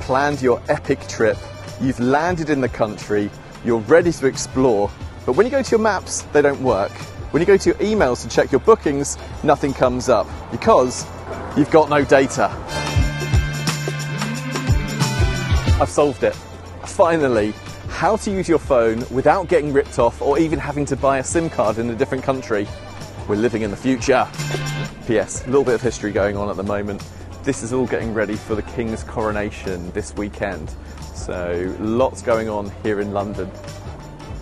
planned your epic trip, you've landed in the country, you're ready to explore, but when you go to your maps, they don't work. When you go to your emails to check your bookings, nothing comes up because you've got no data. I've solved it. Finally, how to use your phone without getting ripped off or even having to buy a SIM card in a different country. We're living in the future. P.S. A little bit of history going on at the moment. This is all getting ready for the King's coronation this weekend. So lots going on here in London.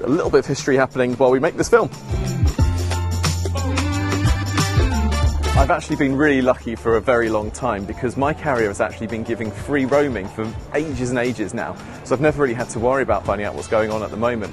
A little bit of history happening while we make this film. I've actually been really lucky for a very long time because my carrier has actually been giving free roaming for ages and ages now. So I've never really had to worry about finding out what's going on at the moment.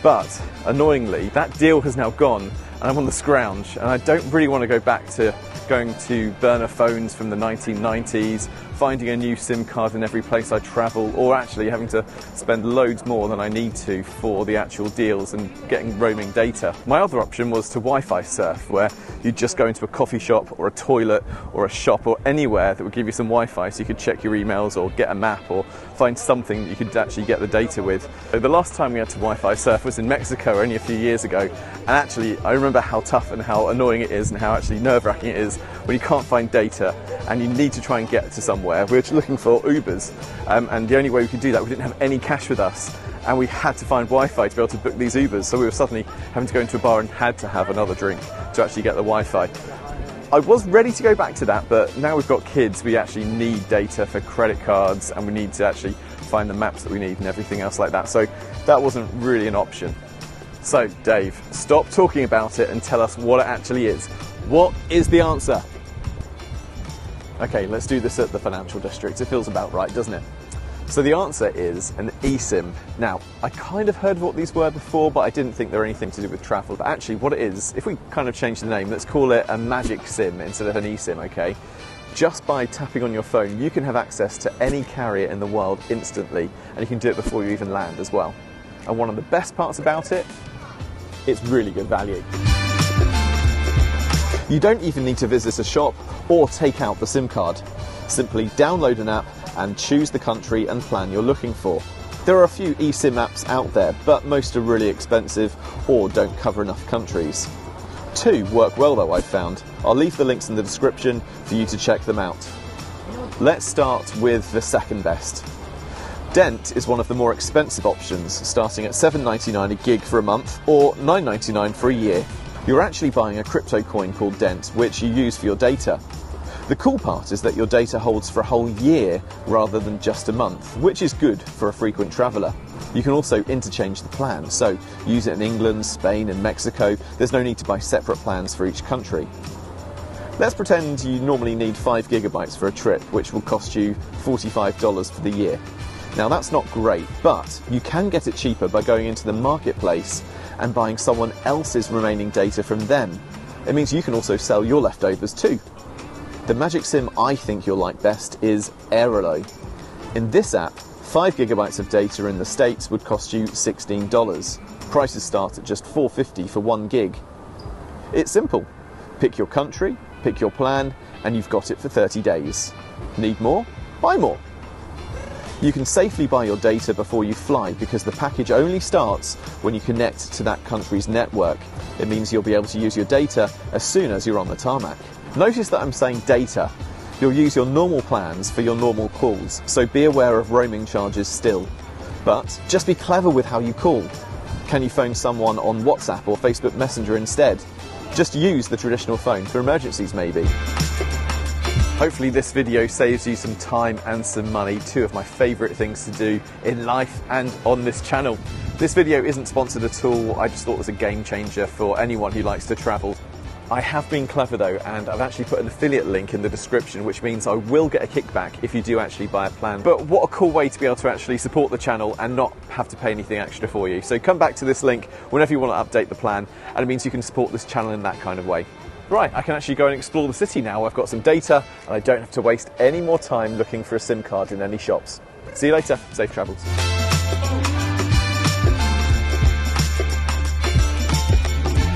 But annoyingly, that deal has now gone and I'm on the scrounge and I don't really want to go back to going to burner phones from the 1990s, finding a new SIM card in every place I travel, or actually having to spend loads more than I need to for the actual deals and getting roaming data. My other option was to Wi-Fi surf, where you'd just go into a coffee shop or a toilet or a shop or anywhere that would give you some Wi-Fi so you could check your emails or get a map or find something that you could actually get the data with. So the last time we had to Wi-Fi surf was in Mexico only a few years ago, and actually I remember how tough and how annoying it is and how actually nerve-wracking it is when you can't find data and you need to try and get to somewhere. We were looking for Ubers and the only way we could do that, we didn't have any cash with us and we had to find Wi-Fi to be able to book these Ubers, so we were suddenly having to go into a bar and had to have another drink to actually get the Wi-Fi. I was ready to go back to that, but now we've got kids, we actually need data for credit cards and we need to actually find the maps that we need and everything else like that, so that wasn't really an option. So Dave, stop talking about it and tell us what it actually is. What is the answer? Okay, let's do this at the financial district. It feels about right, doesn't it? So the answer is an eSIM. Now, I kind of heard of what these were before, but I didn't think they were anything to do with travel. But actually what it is, if we kind of change the name, let's call it a magic SIM instead of an eSIM, okay? Just by tapping on your phone, you can have access to any carrier in the world instantly, and you can do it before you even land as well. And one of the best parts about it, it's really good value. You don't even need to visit a shop or take out the SIM card. Simply download an app and choose the country and plan you're looking for. There are a few eSIM apps out there, but most are really expensive or don't cover enough countries. 2 work well though, I've found. I'll leave the links in the description for you to check them out. Let's start with the second best. Dent is one of the more expensive options, starting at $7.99 a gig for a month or $9.99 for a year. You're actually buying a crypto coin called Dent, which you use for your data. The cool part is that your data holds for a whole year rather than just a month, which is good for a frequent traveller. You can also interchange the plan, so use it in England, Spain and Mexico. There's no need to buy separate plans for each country. Let's pretend you normally need 5 gigabytes for a trip, which will cost you $45 for the year. Now that's not great, but you can get it cheaper by going into the marketplace and buying someone else's remaining data from them. It means you can also sell your leftovers too. The magic SIM I think you'll like best is Reilly. In this app, 5 gigabytes of data in the States would cost you $16. Prices start at just $4.50 for 1 gig. It's simple. Pick your country, pick your plan, and you've got it for 30 days. Need more? Buy more. You can safely buy your data before you fly because the package only starts when you connect to that country's network. It means you'll be able to use your data as soon as you're on the tarmac. Notice that I'm saying data. You'll use your normal plans for your normal calls, so be aware of roaming charges still. But just be clever with how you call. Can you phone someone on WhatsApp or Facebook Messenger instead? Just use the traditional phone for emergencies maybe. Hopefully this video saves you some time and some money, 2 of my favourite things to do in life and on this channel. This video isn't sponsored at all, I just thought it was a game changer for anyone who likes to travel. I have been clever though, and I've actually put an affiliate link in the description, which means I will get a kickback if you do actually buy a plan. But what a cool way to be able to actually support the channel and not have to pay anything extra for you. So come back to this link whenever you want to update the plan, and it means you can support this channel in that kind of way. Right, I can actually go and explore the city now. I've got some data and I don't have to waste any more time looking for a SIM card in any shops. See you later, safe travels.